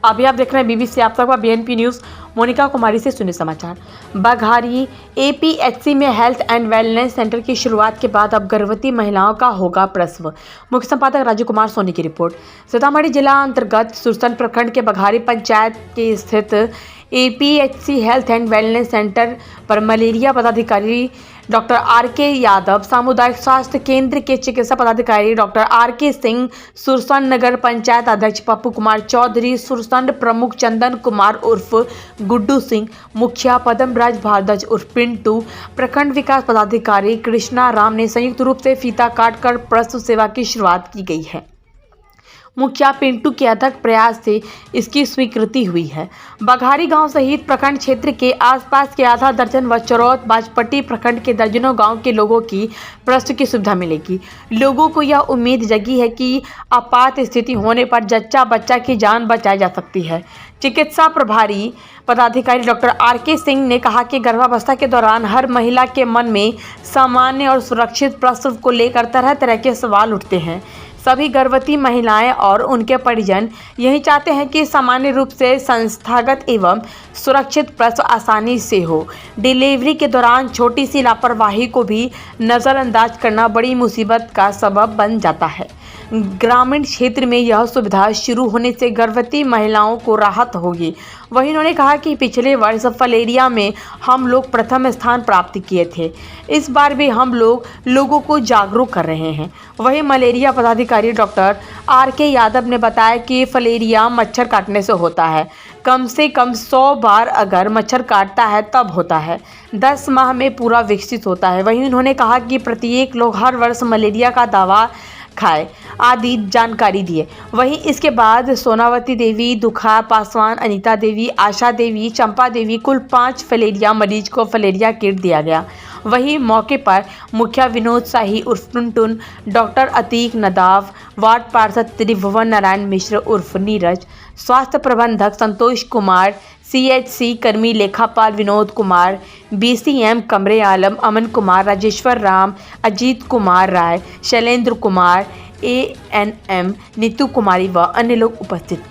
अभी आप देख रहे हैं बीबीसी आप तक बीएनपी न्यूज़। मोनिका कुमारी से सुने समाचार। बघारी एपीएचसी में हेल्थ एंड वेलनेस सेंटर की शुरुआत के बाद अब गर्भवती महिलाओं का होगा प्रसव। मुख्य संपादक राजू कुमार सोनी की रिपोर्ट। सीतामढ़ी जिला अंतर्गत सुरसन प्रखंड के बघारी पंचायत के स्थित APHC health and wellness centre पर मलेरिया पदाधिकारी डॉक्टर आर.के. यादव, सामुदायिक स्वास्थ्य केंद्र के चिकित्सा पदाधिकारी डॉक्टर आर.के. सिंह, सुरसन नगर पंचायत अध्यक्ष पप्पू कुमार चौधरी, सुरसन प्रमुख चंदन कुमार उर्फ गुड्डू सिंह, मुखिया पद्मराज भारद्वाज उर्फ पिंटू, प्रखंड विकास पदाधिकारी कृष्णा राम ने संयुक्त रूप से फीता काटकर प्रसव सेवा की शुरुआत की गई है। मुखिया पिंटू के अथक प्रयास से इसकी स्वीकृति हुई है। बघारी गांव सहित प्रखंड क्षेत्र के आसपास के आधा दर्जन व चरौत बाजपट्टी प्रखंड के दर्जनों गांव के लोगों की प्रसव की सुविधा मिलेगी। लोगों को यह उम्मीद जगी है कि आपात स्थिति होने पर जच्चा बच्चा की जान बचाई जा सकती है। चिकित्सा प्रभारी पदाधिकारी डॉक्टर आर.के. सिंह ने कहा कि गर्भावस्था के दौरान हर महिला के मन में सामान्य और सुरक्षित प्रसव को लेकर तरह तरह के सवाल उठते हैं। सभी गर्भवती महिलाएं और उनके परिजन यही चाहते हैं कि सामान्य रूप से संस्थागत एवं सुरक्षित प्रसव आसानी से हो। डिलीवरी के दौरान छोटी सी लापरवाही को भी नज़रअंदाज करना बड़ी मुसीबत का सबब बन जाता है। ग्रामीण क्षेत्र में यह सुविधा शुरू होने से गर्भवती महिलाओं को राहत होगी। वहीं उन्होंने कहा कि पिछले वर्ष फलेरिया में हम लोग प्रथम स्थान प्राप्त किए थे। इस बार भी हम लोगों को जागरूक कर रहे हैं। वहीं मलेरिया पदाधिकारी डॉक्टर आर.के. यादव ने बताया कि फलेरिया मच्छर काटने से होता है। कम से कम 100 बार अगर मच्छर काटता है तब होता है। 10 माह में पूरा विकसित होता है। वहीं उन्होंने कहा कि प्रत्येक लोग हर वर्ष मलेरिया का दवा खाए आदि जानकारी दिए। वहीं इसके बाद सोनावती देवी, दुखा पासवान, अनीता देवी, आशा देवी, चंपा देवी कुल 5 फलेरिया मरीज को फलेरिया किट दिया गया। वहीं मौके पर मुखिया विनोद शाही उर्फ टुनटुन, डॉक्टर अतीक नदाव, वार्ड पार्षद त्रिभुवन नारायण मिश्र उर्फ नीरज, स्वास्थ्य प्रबंधक संतोष कुमार, CHC कर्मी लेखापाल विनोद कुमार, BCM कमरे आलम, अमन कुमार, राजेश्वर राम, अजीत कुमार राय, शैलेंद्र कुमार, ANM नीतू कुमारी व अन्य लोग उपस्थित।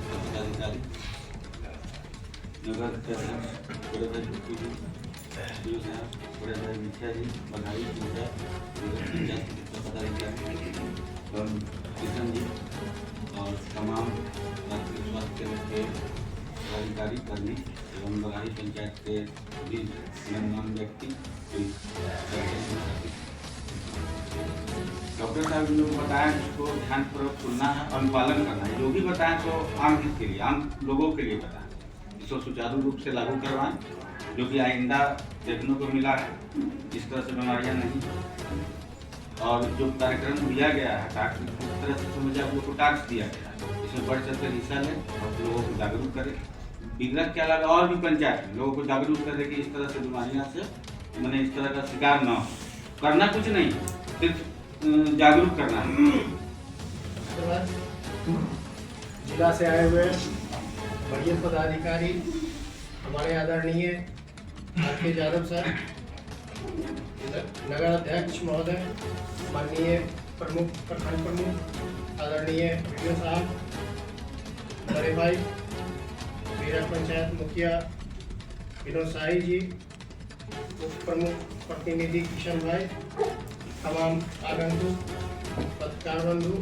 अधिकारी कर्मी एवं बघारी पंचायत के भी गणमान्य व्यक्ति डॉक्टर साहब ने बताया इसको ध्यानपूर्वक सुनना है, अनुपालन करना है। जो भी बताएं तो आम हित के लिए, आम लोगों के लिए बताएं, इसको सुचारू रूप से लागू करवाएं, जो कि आइंदा देखने को मिला है इस तरह से बीमारियां नहीं। और जो कार्यक्रम दिया गया है टास्क, उस तरह से समझिए आप लोग को टास्क दिया गया है, इसमें बढ़ चढ़ कर हिस्सा लें और लोगों को जागरूक करें। बिगड़त के अलावा और भी पंचायत में लोगों को जागरूक करें कि इस तरह से बीमारियां से मैंने इस तरह का शिकार न हो। करना कुछ नहीं, सिर्फ जागरूक करना है। जिला से आए हुए वरीय पदाधिकारी हमारे आदरणीय आर.के. यादव सर, नगर अध्यक्ष महोदय, माननीय प्रमुख प्रखंड प्रमुख आदरणीय वीडियो साहब, बड़े भाई मेरा पंचायत मुखिया विनोद शाही जी, उप प्रमुख प्रतिनिधि किशन भाई, तमाम आगंतुक पत्रकार बंधु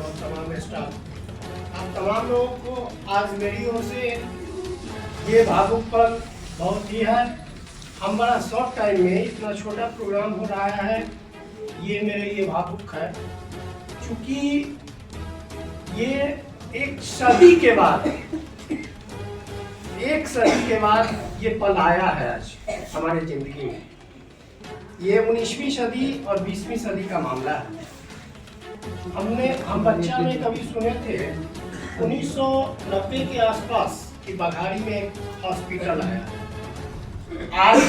और तमाम स्टाफ, आप तमाम लोगों को आज मेरी ओर से ये भावुक पल बहुत ही है। हम बड़ा शॉर्ट टाइम में इतना छोटा प्रोग्राम हो रहा है, ये मेरे लिए भावुक है, क्योंकि ये एक सदी के बाद ये पल आया है आज हमारे जिंदगी में। ये 19वीं सदी और 20वीं सदी का मामला है। हम बच्चा में कभी सुने थे 1990 के आसपास कि बघारी में एक हॉस्पिटल आया। आज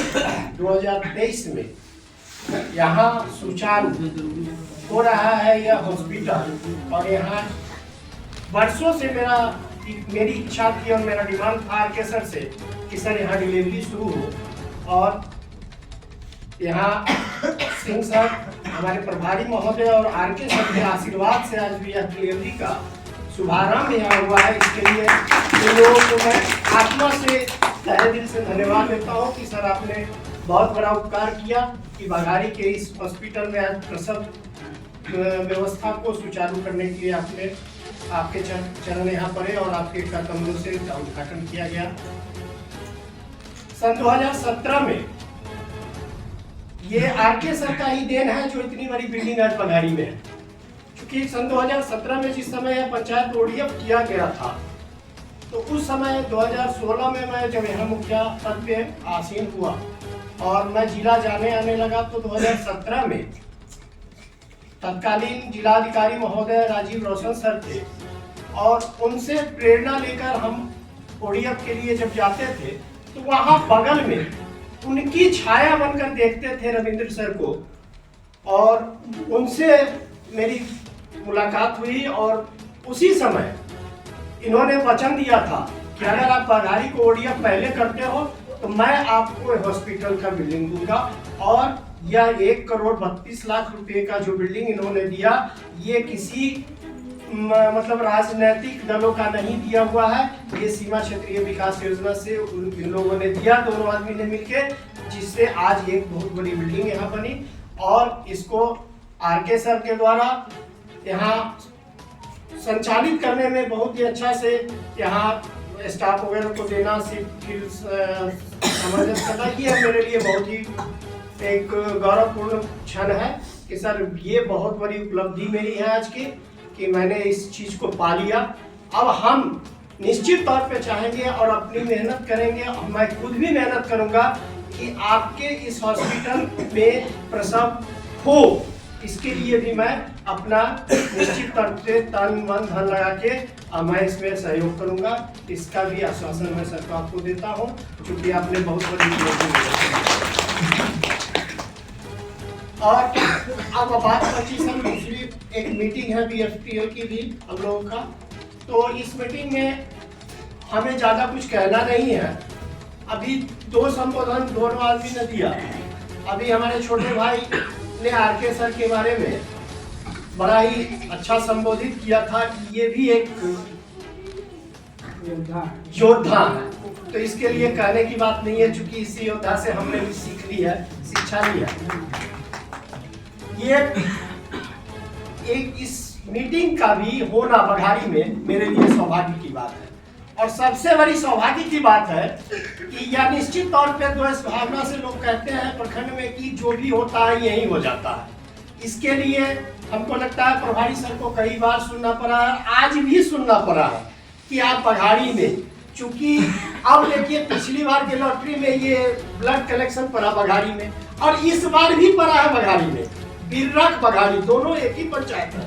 2023 में यहाँ सुचारू हो रहा है यह हॉस्पिटल, और यहाँ वर्षों से मेरी इच्छा थी और मेरा डिमांड था आर.के. सर से कि सर यहाँ डिलीवरी शुरू हो। और यहाँ सिंह सर हमारे प्रभारी महोदय और आर.के. सर के आशीर्वाद से आज भी यह डिलीवरी का शुभारंभ यहाँ हुआ है। इसके लिए इन लोगों को मैं आत्मा से तहे दिल से धन्यवाद देता हूँ कि सर आपने बहुत बड़ा उपकार किया कि बघारी के इस हॉस्पिटल में आज प्रसव व्यवस्था को सुचारू करने के लिए आपके चरण यहाँ पड़े और आपके कदमों से उद्घाटन किया गया। सन 2017 में ये आरके सर का ही देन है जो इतनी बड़ी बिल्डिंग आज बघारी में है, क्योंकि सन 2017 में जिस समय यह पंचायत ओडीएफ किया गया था तो उस समय 2016 में मैं जब यहाँ मुखिया पद पे आसीन हुआ और मैं जिला जाने आने लगा तो 2017 में तत्कालीन जिलाधिकारी महोदय राजीव रोशन सर थे और उनसे प्रेरणा लेकर हम ओडीएफ के लिए जब जाते थे तो वहाँ बगल में उनकी छाया बनकर देखते थे रविंद्र सर को, और उनसे मेरी मुलाकात हुई और उसी समय इन्होंने वचन दिया था कि अगर आप बघारी को ओडीएफ पहले करते हो तो मैं आपको हॉस्पिटल का बिल्डिंग दूंगा। और यह 1,32,00,000 रुपए का जो बिल्डिंग इन्होंने दिया ये किसी मतलब राजनीतिक दलों का नहीं दिया हुआ है, ये सीमा क्षेत्रीय विकास योजना से इन लोगों ने दिया, दोनों आदमी ने मिलके, जिससे आज एक बहुत बड़ी बिल्डिंग यहाँ बनी। और इसको आरके सर के द्वारा यहाँ संचालित करने में बहुत ही अच्छा से यहाँ स्टाफ वगैरह को देना, समंजस करना, ये मेरे लिए बहुत ही एक गौरवपूर्ण क्षण है कि सर ये बहुत बड़ी उपलब्धि मेरी है आज की कि मैंने इस चीज को पा लिया। अब हम निश्चित तौर पे चाहेंगे और अपनी मेहनत करेंगे, और मैं खुद भी मेहनत करूंगा कि आपके इस हॉस्पिटल में प्रसव हो, इसके लिए भी मैं अपना निश्चित तौर पे तन मन धन लगा के मैं इसमें सहयोग करूंगा। इसका भी आश्वासन मैं सर को आपको देता हूं, क्योंकि आपने बहुत बड़ी और अब बात बची सर दूसरी एक मीटिंग है बीएफपीएल की भी हम लोगों का, तो इस मीटिंग में हमें ज़्यादा कुछ कहना नहीं है। अभी 2 संबोधन दोनों आदमी ने दिया। अभी हमारे छोटे भाई ने आरके सर के बारे में बड़ा ही अच्छा संबोधित किया था कि ये भी एक योद्धा है, तो इसके लिए कहने की बात नहीं है, चूंकि इसी योद्धा से हमने भी सीख ली है, शिक्षा ली है। ये एक इस मीटिंग का भी होना बघारी में मेरे लिए सौभाग्य की बात है, और सबसे बड़ी सौभाग्य की बात है कि यह निश्चित तौर पे द्वेष भावना से लोग कहते हैं प्रखंड में कि जो भी होता है यही हो जाता है। इसके लिए हमको लगता है प्रभारी सर को कई बार सुनना पड़ा है, आज भी सुनना पड़ा है कि आप बघारी में, चूंकि अब देखिए पिछली बार के लॉटरी में ये ब्लड कलेक्शन पड़ा बघारी में, और इस बार भी पड़ा है बघारी में। बिर्रक बघारी दोनों एक ही पंचायत है,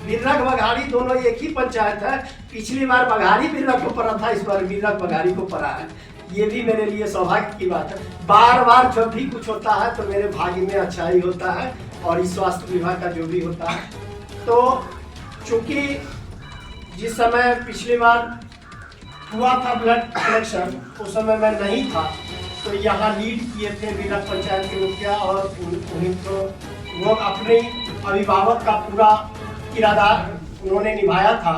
बिर्रक बघारी दोनों एक ही पंचायत है। पिछली बार बघारी बिर्रक को पड़ा था, इस बार बिर्रक बघारी को पड़ा है। ये भी मेरे लिए सौभाग्य की बात है। बार बार जब भी कुछ होता है तो मेरे भाग्य में अच्छा ही होता है, और इस स्वास्थ्य विभाग का जो भी होता है। तो चूंकि जिस समय पिछली बार हुआ था ब्लड कलेक्शन, उस समय मैं नहीं था, तो यहाँ लीड किए थे बिर्रक पंचायत के मुखिया, और उन्हीं को वो अपने अभिभावक का पूरा किरदार उन्होंने निभाया था।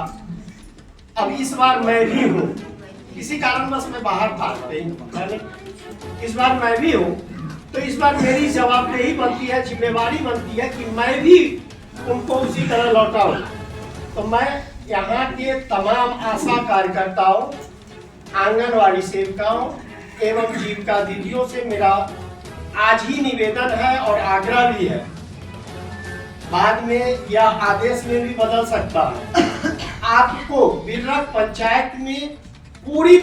अब इस बार मैं भी हूँ, किसी कारणवश मैं बाहर था, इस बार मैं भी हूँ, तो इस बार मेरी जवाबदेही बनती है, जिम्मेवारी बनती है कि मैं भी उनको उसी तरह लौटाऊं। तो मैं यहाँ के तमाम आशा कार्यकर्ताओं, आंगनवाड़ी सेविकाओं एवं जीविका दीदियों से मेरा आज ही निवेदन है और आग्रह भी है, बाद में यह आदेश में भी बदल सकता है, आपको बिर्रक पंचायत में पूरी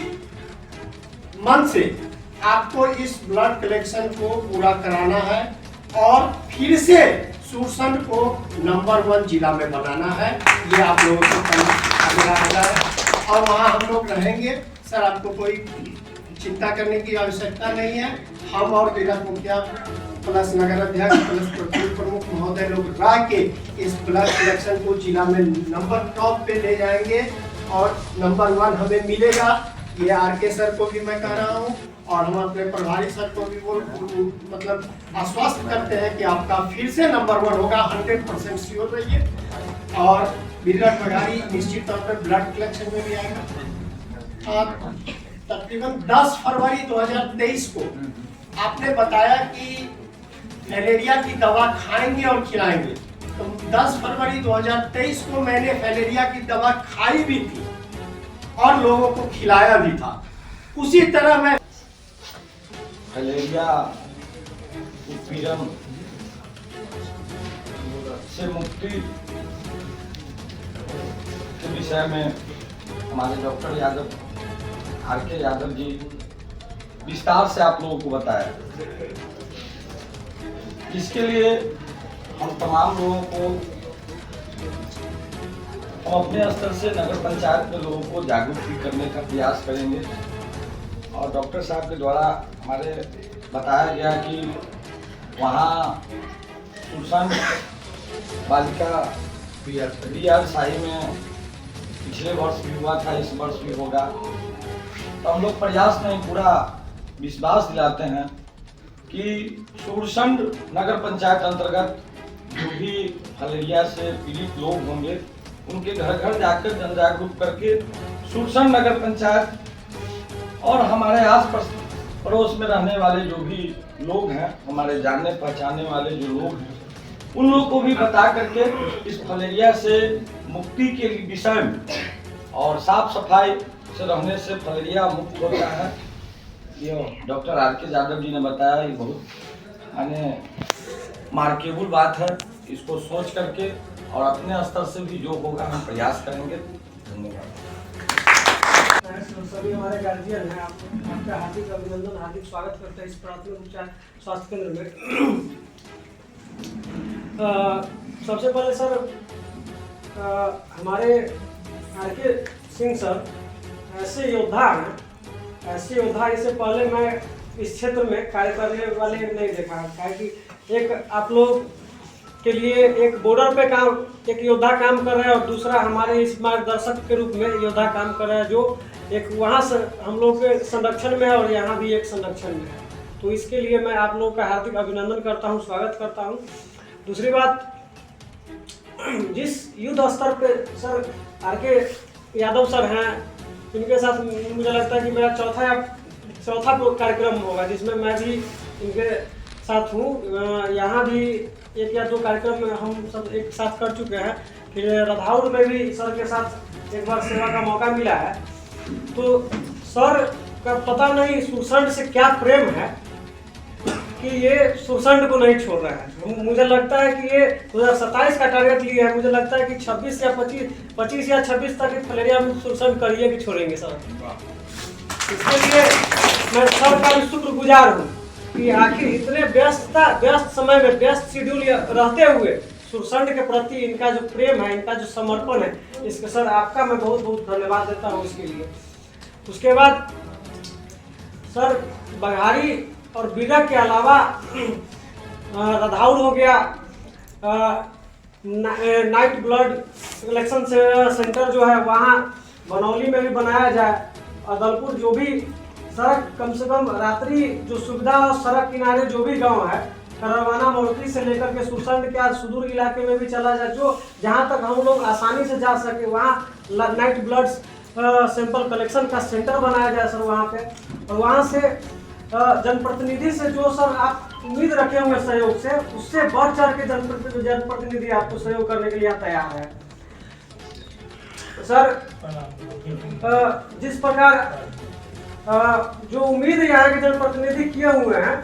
मन से आपको इस ब्लड कलेक्शन को पूरा कराना है और फिर से सुरसंड को नंबर 1 जिला में बनाना है। ये आप लोगों को है और वहाँ हम लोग रहेंगे। सर आपको कोई चिंता करने की आवश्यकता नहीं है। हम और बिर्रक मुखिया प्लस नगर अध्यक्ष प्लस प्रमुख महोदय लोग रह के इस ब्लड कलेक्शन को जिला में नंबर टॉप पे ले जाएंगे और नंबर 1 हमें मिलेगा। ये आरके सर को भी मैं कह रहा हूँ और हम अपने प्रभारी सर को भी वो मतलब आश्वस्त करते हैं कि आपका फिर से नंबर 1 होगा। 100% श्योर रहिए। और बिर्रक बघारी निश्चित तौर पर ब्लड कलेक्शन में भी आएगा। तकरीबन 10 फरवरी 2023 को आपने बताया कि फैलेरिया की दवा खाएंगे और खिलाएंगे। तो 10 फरवरी 2023 को मैंने फैलेरिया की दवा खाई भी थी और लोगों को खिलाया भी था। उसी तरह मैं फैलेरिया उत्पीड़न से मुक्ति के विषय में हमारे डॉक्टर आर.के. यादव जी विस्तार से आप लोगों को बताया। इसके लिए हम तमाम लोगों को हम अपने स्तर से नगर पंचायत के लोगों को जागरूक भी करने का प्रयास करेंगे। और डॉक्टर साहब के द्वारा हमारे बताया गया कि वहाँ सुरसन बालिका BR शाही में पिछले वर्ष भी हुआ था, इस वर्ष भी होगा। तो हम लोग प्रयास में पूरा विश्वास दिलाते हैं कि सुरसंड नगर पंचायत अंतर्गत जो भी फैलेरिया से पीड़ित लोग होंगे उनके घर घर जाकर जन जागरूक करके सुरसंड नगर पंचायत और हमारे आस पड़ोस में रहने वाले जो भी लोग हैं, हमारे जानने पहचानने वाले जो लोग हैं, उन लोगों को भी बता करके इस फैलेरिया से मुक्ति के विषय में और साफ सफाई से रहने से फैलेरिया मुक्त होता है। ये डॉक्टर आर.के. यादव जी ने बताया, ये बहुत माने मार्केबल बात है। इसको सोच करके और अपने स्तर से भी जो होगा हम प्रयास करेंगे। धन्यवाद। सभी हमारे गार्जियन हैं, आपका हार्दिक अभिनंदन, हार्दिक स्वागत करते हैं इस प्राथमिक उपचार स्वास्थ्य केंद्र में। सबसे पहले सर हमारे आर.के. सिंह सर ऐसे योद्धा हैं, ऐसे योद्धा इससे पहले मैं इस क्षेत्र में कार्य करने वाले नहीं देखा है। कि एक आप लोग के लिए एक बॉर्डर पे एक योद्धा काम कर रहे हैं और दूसरा हमारे इस मार्गदर्शक के रूप में योद्धा काम कर रहा है, जो एक वहाँ से हम लोग के संरक्षण में है और यहाँ भी एक संरक्षण में है। तो इसके लिए मैं आप लोगों का हार्दिक अभिनंदन करता हूँ, स्वागत करता हूँ। दूसरी बात, जिस युद्ध स्तर पे सर आर.के. यादव सर हैं, इनके साथ मुझे लगता है कि मेरा चौथा कार्यक्रम होगा जिसमें मैं भी इनके साथ हूँ। यहाँ भी 1 या 2 कार्यक्रम में हम सब एक साथ कर चुके हैं। फिर रधाउर में भी सर के साथ एक बार सेवा का मौका मिला है। तो सर का पता नहीं सुरसंड से क्या प्रेम है कि ये सुरसंड को नहीं छोड़ रहा है। मुझे लगता है कि ये 2027 का टारगेट लिया है। मुझे लगता है कि 25 या 26 तक फैलेरिया में सुरसंड करिए कि छोड़ेंगे सर। इसके लिए मैं सर का भी शुक्रगुजार हूँ कि आखिर इतने व्यस्त समय में व्यस्त शेड्यूल रहते हुए सुरसंड के प्रति इनका जो प्रेम है, इनका जो समर्पण है, इसके सर आपका मैं बहुत बहुत धन्यवाद देता हूँ इसके लिए। उसके बाद सर बघारी और बीरक के अलावा रधाउर हो गया, नाइट ब्लड कलेक्शन सेंटर जो है वहाँ बनौली में भी बनाया जाए। अदलपुर जो भी सड़क कम से कम रात्रि जो सुविधा और सड़क किनारे जो भी गांव है, करवाना मोड़ती से लेकर के सुरसंड के सुदूर इलाके में भी चला जाए, जो जहां तक हम लोग आसानी से जा सके वहां नाइट ब्लड सैंपल कलेक्शन का सेंटर बनाया जाए सर वहां पे। और वहां से जनप्रतिनिधि से जो सर आप उम्मीद रखे हुए सहयोग से, उससे बढ़ चढ़ के जनप्रतिनिधि आपको सहयोग करने के लिए तैयार है सर। जिस प्रकार जो उम्मीद यहाँ के जनप्रतिनिधि किए हुए हैं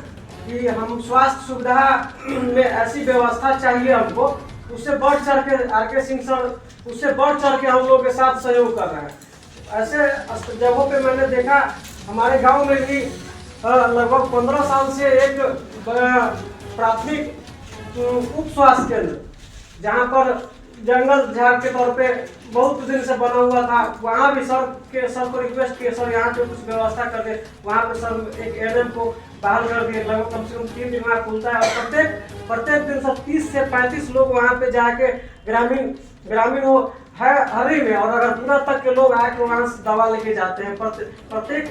कि हम स्वास्थ्य सुविधा में ऐसी व्यवस्था चाहिए हमको, उससे बढ़ चढ़ के आर.के. सिंह सर उससे बढ़ चढ़ के हम लोग के साथ सहयोग कर रहे हैं। ऐसे जगहों पे मैंने देखा, हमारे गांव में भी लगभग 15 साल से एक प्राथमिक उप स्वास्थ्य केंद्र, जहाँ पर जंगल झाड़ के तौर पे बहुत दिन से बना हुआ था, वहाँ भी सर को रिक्वेस्ट किए सर यहाँ पे कुछ व्यवस्था कर दे। वहाँ पे सर एक एएनएम को बहाल कर दिए। लगभग कम से कम 3 दिन वहाँ खुलता है और प्रत्येक दिन सर 30 से 35 लोग वहाँ पे जाके ग्रामीण हो है हरी में, और अगर पूरा तक के लोग आके वहाँ से दवा लेके जाते हैं। प्रत्येक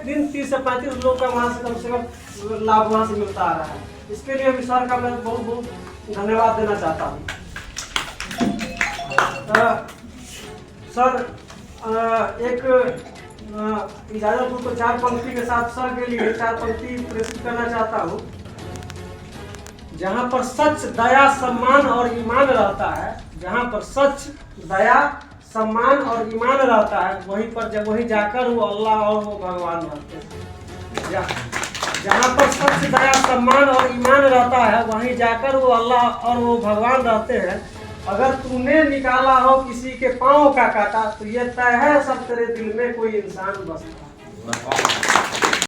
दिन 30 से 35 लोग का वहाँ से कम लाभ वहाँ से मिलता आ रहा है। इसके लिए भी सर का मैं बहुत बहुत धन्यवाद देना चाहता हूँ। सर एक इजाजत हो तो 4 पंक्ति के साथ सर के लिए 4 पंक्ति प्रेषित करना चाहता हूँ। जहाँ पर सच, दया, सम्मान और ईमान रहता है, जहाँ पर सच, दया, सम्मान और ईमान रहता है, वहीं जाकर वो अल्लाह और वो भगवान रहते हैं। जहाँ पर सच, दया, सम्मान और ईमान रहता है, वहीं जाकर वो अल्लाह और वो भगवान रहते हैं। अगर तूने निकाला हो किसी के पाँव का कांटा, तो ये तय है सब तेरे दिल में कोई इंसान बसता है।